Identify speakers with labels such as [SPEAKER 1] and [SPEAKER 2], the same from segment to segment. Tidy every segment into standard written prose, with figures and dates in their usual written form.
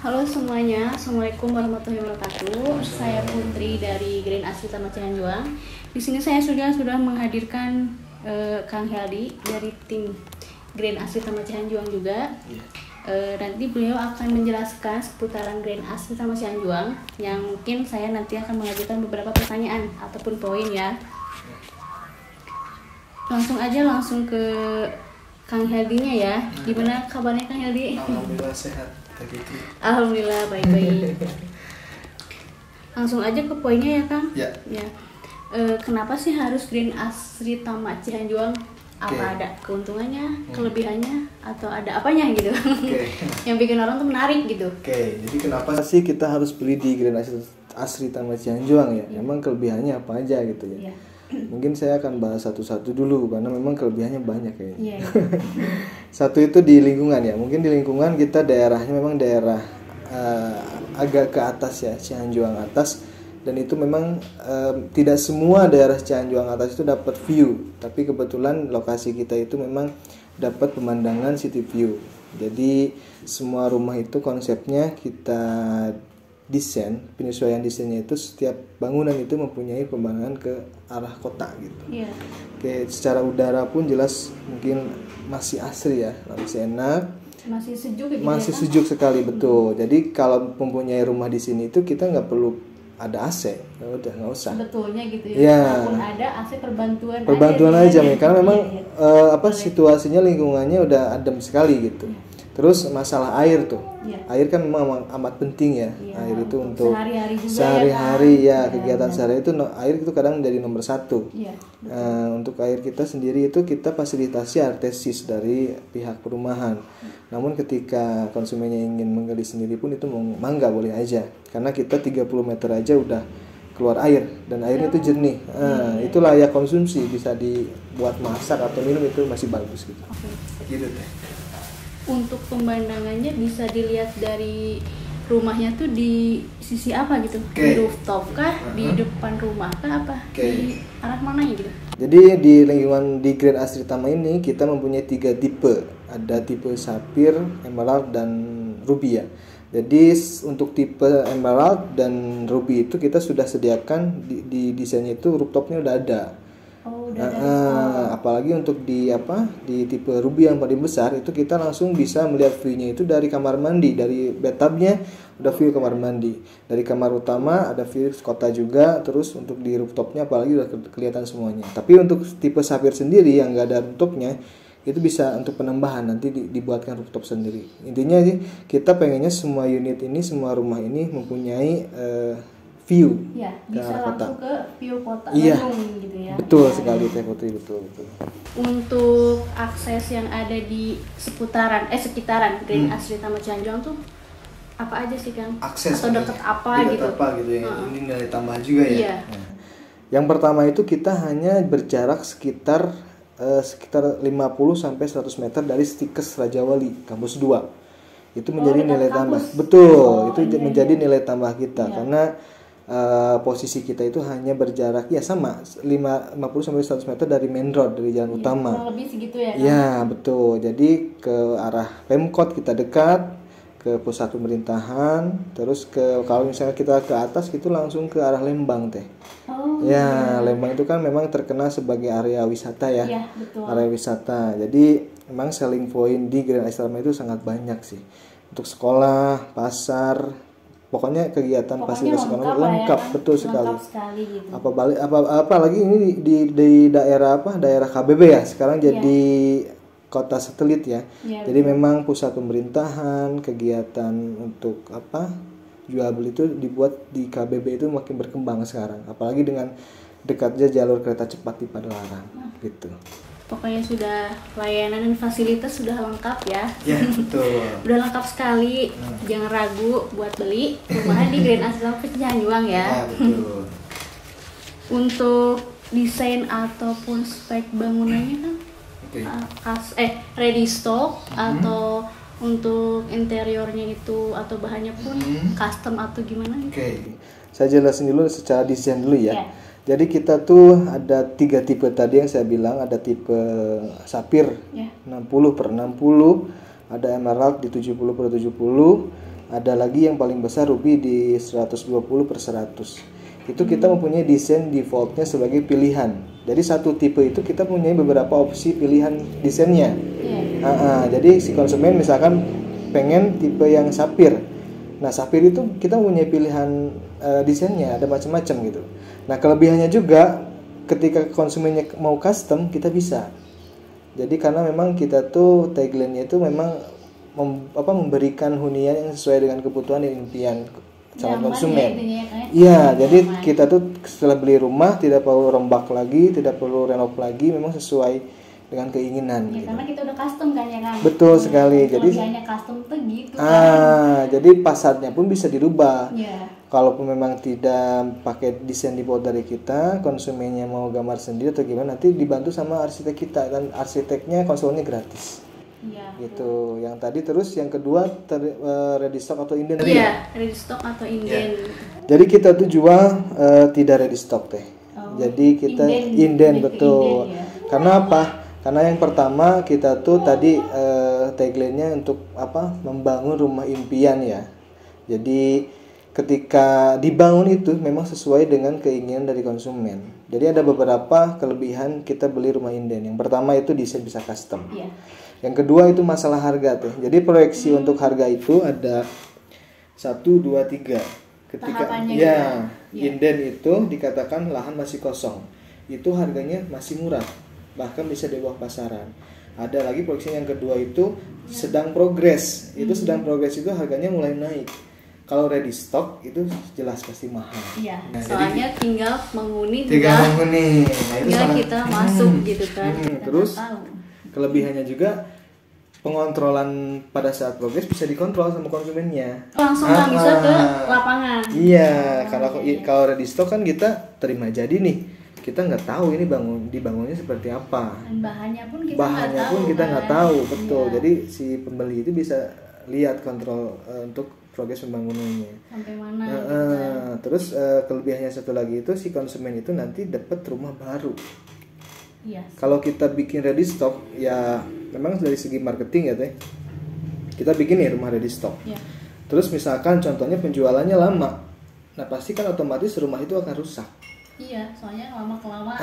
[SPEAKER 1] Halo semuanya, Assalamualaikum warahmatullahi wabarakatuh. Saya Putri dari Green Asri Taman Cianjuang. Di sini saya sudah menghadirkan Kang Heldi dari tim Green Asri Taman Cianjuang juga. Nanti beliau akan menjelaskan seputaran Green Asri Taman Cianjuang yang mungkin saya nanti akan mengajukan beberapa pertanyaan ataupun poin ya. Langsung ke Kang Heldinya ya. Gimana kabarnya Kang Heldi?
[SPEAKER 2] Alhamdulillah sehat. Gitu.
[SPEAKER 1] Alhamdulillah baik-baik. Langsung aja ke poinnya ya Kang.
[SPEAKER 2] Ya.
[SPEAKER 1] Kenapa sih harus Green Asri Taman Cianjuang? Apa ada keuntungannya, kelebihannya, atau ada apanya gitu? Yang bikin orang tuh menarik gitu.
[SPEAKER 2] Jadi kenapa sih kita harus beli di Green Asri Taman Cianjuang ya? Memang kelebihannya apa aja gitu ya? Mungkin saya akan bahas satu-satu dulu karena memang kelebihannya banyak kayaknya. Satu itu di lingkungan ya. Mungkin di lingkungan kita daerahnya memang daerah agak ke atas ya, Cianjuang atas, dan itu memang tidak semua daerah Cianjuang atas itu dapat view, tapi kebetulan lokasi kita itu memang dapat pemandangan city view. Jadi semua rumah itu konsepnya kita desain, penyesuaian desainnya itu setiap bangunan itu mempunyai pemandangan ke arah kota gitu. Secara udara pun jelas mungkin masih asri ya, masih enak,
[SPEAKER 1] masih sejuk gitu.
[SPEAKER 2] Masih sejuk sekali, betul. Jadi kalau mempunyai rumah di sini itu kita nggak perlu ada AC, udah nggak usah.
[SPEAKER 1] Sebetulnya gitu ya. Walaupun ada AC perbantuan
[SPEAKER 2] aja nih, karena memang situasinya lingkungannya udah adem sekali gitu. Terus masalah air tuh, air kan memang amat penting ya. Air itu untuk sehari-hari ya, kegiatan sehari itu air itu kadang jadi nomor satu. Untuk air kita sendiri itu kita fasilitasi air tesis dari pihak perumahan. Namun ketika konsumennya ingin menggali sendiri pun itu mangga boleh aja, karena kita 30 meter aja udah keluar air dan airnya itu jernih. Itu layak konsumsi, bisa dibuat masak atau minum, itu masih bagus gitu. Gitu deh.
[SPEAKER 1] Untuk pemandangannya bisa dilihat dari rumahnya tuh di sisi apa gitu? Di rooftop kah? Di depan rumah kah apa? Di arah mana gitu?
[SPEAKER 2] Jadi di lingkungan di Green Asri Taman ini kita mempunyai 3 tipe. Ada tipe sapphire, emerald, dan ruby ya. Jadi untuk tipe emerald dan ruby itu kita sudah sediakan di desainnya itu rooftopnya udah ada. Apalagi untuk di tipe ruby yang paling besar itu kita langsung bisa melihat view-nya itu dari kamar mandi, dari bathtubnya udah view kamar mandi, dari kamar utama ada view kota juga. Terus untuk di rooftopnya apalagi udah kelihatan semuanya. Tapi untuk tipe sapphire sendiri yang nggak ada rooftopnya itu bisa untuk penambahan, nanti dibuatkan rooftop sendiri. Intinya sih kita pengennya semua unit ini, semua rumah ini mempunyai view
[SPEAKER 1] bisa langsung ke view kota
[SPEAKER 2] Bandung gitu ya. Betul sekali Teh Putri, betul.
[SPEAKER 1] Untuk akses yang ada di sekitaran Green Asri Taman Cianjuang tuh apa aja sih Kang?
[SPEAKER 2] Akses
[SPEAKER 1] atau dekat apa gitu
[SPEAKER 2] ya. Ini nilai tambah juga ya. Yang pertama itu kita hanya berjarak sekitar 50 sampai 100 meter dari Stikes Raja Wali Kampus 2. Itu menjadi nilai tambah. Betul, itu menjadi nilai tambah kita karena posisi kita itu hanya berjarak ya sama 50 sampai 100 meter dari main road, dari jalan utama.
[SPEAKER 1] Kurang lebih segitu ya kan?
[SPEAKER 2] Ya, betul. Jadi ke arah Pemkot kita dekat, ke pusat pemerintahan, terus kalau misalnya kita ke atas itu langsung ke arah Lembang Teh. Lembang itu kan memang terkenal sebagai area wisata ya.
[SPEAKER 1] Betul.
[SPEAKER 2] Area wisata. Jadi memang selling point di Green Asri Taman itu sangat banyak sih. Untuk sekolah, pasar, pokoknya kegiatan fasilitas ekonomi lengkap ya, betul sekali.
[SPEAKER 1] Gitu.
[SPEAKER 2] Apalagi ini di daerah daerah KBB ya, sekarang jadi kota satelit ya. Jadi memang pusat pemerintahan, kegiatan untuk jual beli itu dibuat di KBB itu makin berkembang sekarang. Apalagi dengan dekatnya jalur kereta cepat di Padalarang gitu.
[SPEAKER 1] Pokoknya sudah layanan dan fasilitas sudah lengkap ya.
[SPEAKER 2] Betul.
[SPEAKER 1] Udah lengkap sekali. Jangan ragu buat beli rumah di Green Asri Taman Cianjuang ya.
[SPEAKER 2] Betul.
[SPEAKER 1] Untuk desain ataupun spek bangunannya kan ready stock atau untuk interiornya itu atau bahannya pun custom atau gimana gitu?
[SPEAKER 2] Saya jelasin dulu secara desain dulu ya. Jadi kita tuh ada 3 tipe tadi yang saya bilang, ada tipe sapphire 60/60, ada emerald di 70/70, Ada lagi yang paling besar Ruby di 120/100. Itu kita mempunyai desain defaultnya sebagai pilihan. Jadi satu tipe itu kita punya beberapa opsi pilihan desainnya. Jadi si konsumen misalkan pengen tipe yang sapphire. Nah sapphire itu kita punya pilihan desainnya, ada macam-macam gitu. Nah kelebihannya juga ketika konsumennya mau custom kita bisa. Jadi karena memang kita tuh tagline-nya itu memang memberikan hunian yang sesuai dengan kebutuhan dan impian calon konsumen. Iya, jadi kita tuh setelah beli rumah tidak perlu rombak lagi, tidak perlu renov lagi, memang sesuai dengan keinginan.
[SPEAKER 1] Ya, gitu. Karena kita udah custom kan ya kan.
[SPEAKER 2] Betul sekali. Jadi
[SPEAKER 1] custom tuh gitu kan.
[SPEAKER 2] Jadi pasarnya pun bisa dirubah.
[SPEAKER 1] Yeah.
[SPEAKER 2] Kalaupun memang tidak pakai desain default dari kita, konsumennya mau gambar sendiri atau gimana, nanti dibantu sama arsitek kita dan arsiteknya konsulnya gratis.
[SPEAKER 1] Iya.
[SPEAKER 2] Gitu. Yang tadi terus yang kedua ready stock atau inden.
[SPEAKER 1] Iya, ready stock atau inden.
[SPEAKER 2] Ya. Jadi kita tuh jual tidak ready stock teh. Jadi kita inden betul. Inden, ya. Karena apa? Karena yang pertama kita tuh tadi tagline-nya untuk membangun rumah impian ya. Jadi ketika dibangun itu memang sesuai dengan keinginan dari konsumen. Jadi ada beberapa kelebihan kita beli rumah inden. Yang pertama itu desain bisa custom. Yeah. Yang kedua itu masalah harga tuh. Jadi proyeksi untuk harga itu ada 1, 2, 3. Ketika inden itu dikatakan lahan masih kosong, itu harganya masih murah, bahkan bisa di bawah pasaran. Ada lagi proyeksi yang kedua itu sedang progres. Itu sedang progres itu harganya mulai naik. Kalau ready stock itu jelas pasti mahal.
[SPEAKER 1] Iya. Nah, soalnya jadi, tinggal menghuni.
[SPEAKER 2] Nah,
[SPEAKER 1] kita masuk gitu kan.
[SPEAKER 2] Terus kelebihannya juga pengontrolan pada saat progres bisa dikontrol sama konsumennya.
[SPEAKER 1] Langsung bisa ke lapangan.
[SPEAKER 2] Iya, kalau ready stock kan kita terima jadi nih. Kita nggak tahu ini dibangunnya seperti apa.
[SPEAKER 1] Dan bahannya pun kita nggak
[SPEAKER 2] tahu, betul. Iya. Jadi si pembeli itu bisa lihat kontrol untuk progres pembangunannya
[SPEAKER 1] sampai mana
[SPEAKER 2] terus kelebihannya satu lagi itu si konsumen itu nanti dapat rumah baru.
[SPEAKER 1] Yes.
[SPEAKER 2] Kalau kita bikin ready stock ya memang dari segi marketing ya teh kita bikin nih rumah ready stock terus misalkan contohnya penjualannya lama, nah pasti kan otomatis rumah itu akan rusak.
[SPEAKER 1] Iya, soalnya lama-kelamaan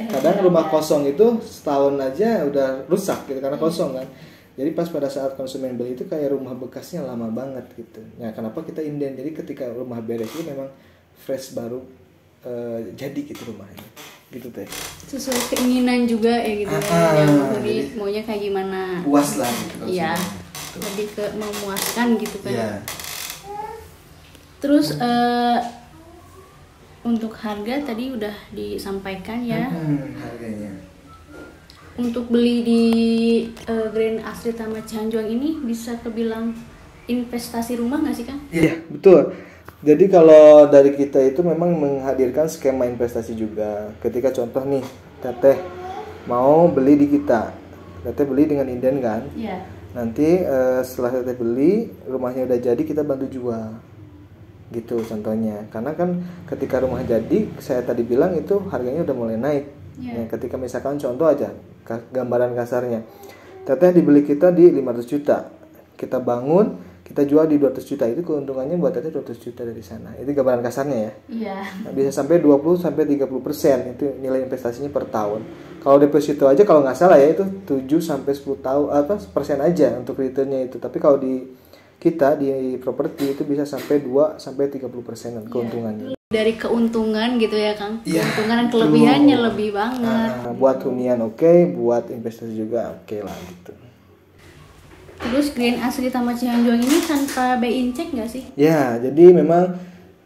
[SPEAKER 2] kadang rumah kosong itu setahun aja udah rusak gitu karena kosong kan. Jadi pas pada saat konsumen beli itu kayak rumah bekasnya lama banget gitu. Nah kenapa kita inden? Jadi ketika rumah beres itu memang fresh baru jadi gitu rumahnya. Gitu teh.
[SPEAKER 1] Sesuai keinginan juga ya gitu. Yang maunya kayak gimana?
[SPEAKER 2] Puas lah gitu.
[SPEAKER 1] Iya. Lebih ke memuaskan gitu kan.
[SPEAKER 2] Iya.
[SPEAKER 1] Terus untuk harga tadi udah disampaikan ya.
[SPEAKER 2] Harganya.
[SPEAKER 1] Untuk beli di Grand Asri Taman Cihanjuang ini bisa kebilang investasi rumah nggak sih Kang?
[SPEAKER 2] Iya betul. Jadi kalau dari kita itu memang menghadirkan skema investasi juga. Ketika contoh nih teteh mau beli di kita, teteh beli dengan inden kan?
[SPEAKER 1] Iya.
[SPEAKER 2] Nanti setelah teteh beli rumahnya udah jadi kita bantu jual. Gitu contohnya. Karena kan ketika rumah jadi saya tadi bilang itu harganya udah mulai naik. Ya, ketika misalkan contoh aja gambaran kasarnya teteh dibeli kita di 500 juta, kita bangun kita jual di 200 juta, itu keuntungannya buat teteh 200 juta dari sana. Itu gambaran kasarnya ya.
[SPEAKER 1] Iya.
[SPEAKER 2] Nah, bisa sampai 20-30% itu nilai investasinya per tahun. Kalau deposito aja kalau nggak salah ya itu 7-10 tahun persen aja untuk returnnya itu. Tapi kalau di kita di properti itu bisa sampai 2-30% keuntungannya.
[SPEAKER 1] Dari keuntungan gitu ya Kang. Keuntungan dan kelebihannya lebih banget.
[SPEAKER 2] Buat hunian oke, buat investasi juga oke lah gitu.
[SPEAKER 1] Terus Grand Asri Taman Cihanjuang ini tanpa buy-in check nggak sih?
[SPEAKER 2] Ya, jadi memang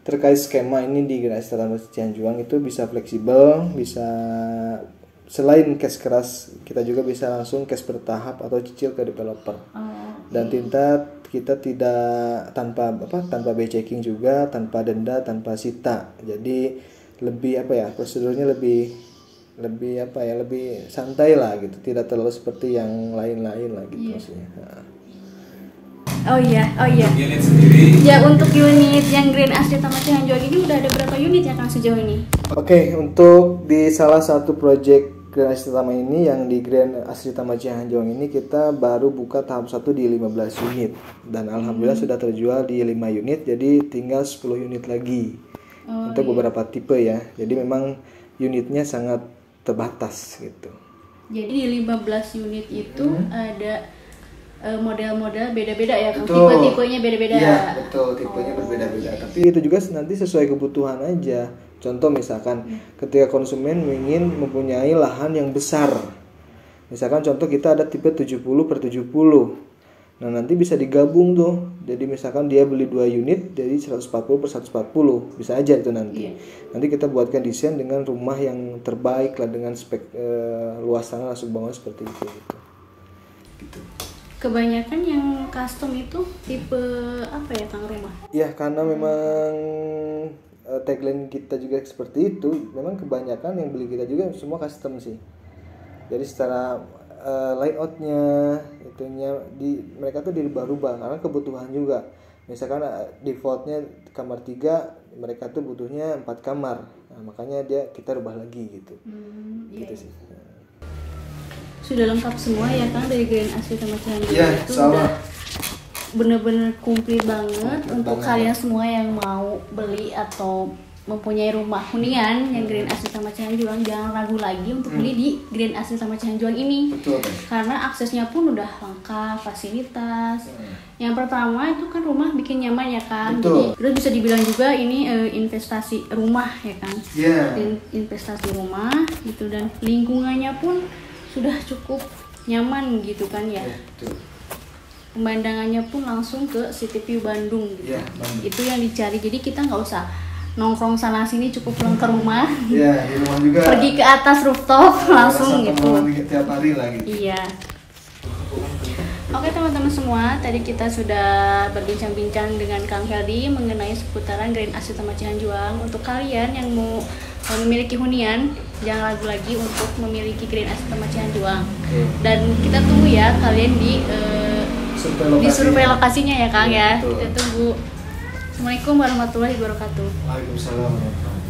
[SPEAKER 2] terkait skema ini di Grand Asri Taman Cihanjuang itu bisa fleksibel, bisa selain cash keras kita juga bisa langsung cash bertahap atau cicil ke developer. Dan kita tidak tanpa buy checking juga, tanpa denda, tanpa sita. Jadi lebih prosedurnya lebih santai lah gitu, tidak terlalu seperti yang lain-lain lah gitu maksudnya.
[SPEAKER 1] Oh iya.
[SPEAKER 3] Unit sendiri.
[SPEAKER 1] Ya untuk unit yang Grand Asri Taman Cihanjuang ini udah ada berapa unit ya Kang sejauh ini?
[SPEAKER 2] Oke, untuk di salah satu project Grand Asritama ini, yang di Grand Asritama Cihanjuang ini kita baru buka tahap 1 di 15 unit dan alhamdulillah sudah terjual di 5 unit, jadi tinggal 10 unit lagi untuk beberapa tipe ya. Jadi memang unitnya sangat terbatas gitu.
[SPEAKER 1] Jadi di 15 unit itu ada model-model beda-beda ya, tipe-tipenya beda-beda.
[SPEAKER 2] Iya, betul, tipenya berbeda-beda. Tapi itu juga nanti sesuai kebutuhan aja. Contoh misalkan ketika konsumen ingin mempunyai lahan yang besar. Misalkan contoh kita ada tipe 70/70. Nah, nanti bisa digabung tuh. Jadi misalkan dia beli 2 unit jadi 140/140. Bisa aja itu nanti. Nanti kita buatkan desain dengan rumah yang terbaik lah, dengan spek luas tanah langsung bangun seperti itu gitu.
[SPEAKER 1] Kebanyakan yang custom itu tipe apa ya Kang rumah?
[SPEAKER 2] Ya, karena memang tagline kita juga seperti itu. Memang kebanyakan yang beli kita juga semua custom sih. Jadi secara layoutnya, itunya mereka tuh dirubah-rubah karena kebutuhan juga. Misalkan defaultnya kamar 3, mereka tuh butuhnya 4 kamar. Nah, makanya kita rubah lagi gitu. Gitu sih.
[SPEAKER 1] Sudah lengkap semua ya Kang dari Grand Asritama Cihanjuang itu
[SPEAKER 2] sama.
[SPEAKER 1] Udah bener-bener komplit banget untuk kalian semua yang mau beli atau mempunyai rumah hunian yang Grand Asritama Cihanjuang, jangan ragu lagi untuk beli di Grand Asritama Cihanjuang ini.
[SPEAKER 2] Betul.
[SPEAKER 1] Karena aksesnya pun udah lengkap, fasilitas. Yang pertama itu kan rumah bikin nyaman ya kan.
[SPEAKER 2] Betul.
[SPEAKER 1] Jadi terus bisa dibilang juga ini investasi rumah ya kan. Investasi rumah gitu, dan lingkungannya pun sudah cukup nyaman gitu kan ya. Pemandangannya pun langsung ke City View Bandung gitu. Itu yang dicari. Jadi kita nggak usah nongkrong sana sini, cukup pulang ke rumah.
[SPEAKER 2] Iya, di rumah juga.
[SPEAKER 1] Pergi ke atas rooftop langsung gitu.
[SPEAKER 2] Tiap hari lagi.
[SPEAKER 1] Iya. Oke teman-teman semua, tadi kita sudah berbincang-bincang dengan Kang Heldi mengenai seputaran Grand Asritama Cihanjuang. Untuk kalian yang mau memiliki hunian, jangan ragu lagi untuk memiliki Grand Asritama Cihanjuang. Dan kita tunggu ya kalian di survei lokasinya ya Kang ya. Kita tunggu. Assalamualaikum warahmatullahi wabarakatuh.
[SPEAKER 2] Waalaikumsalam warahmatullahi wabarakatuh.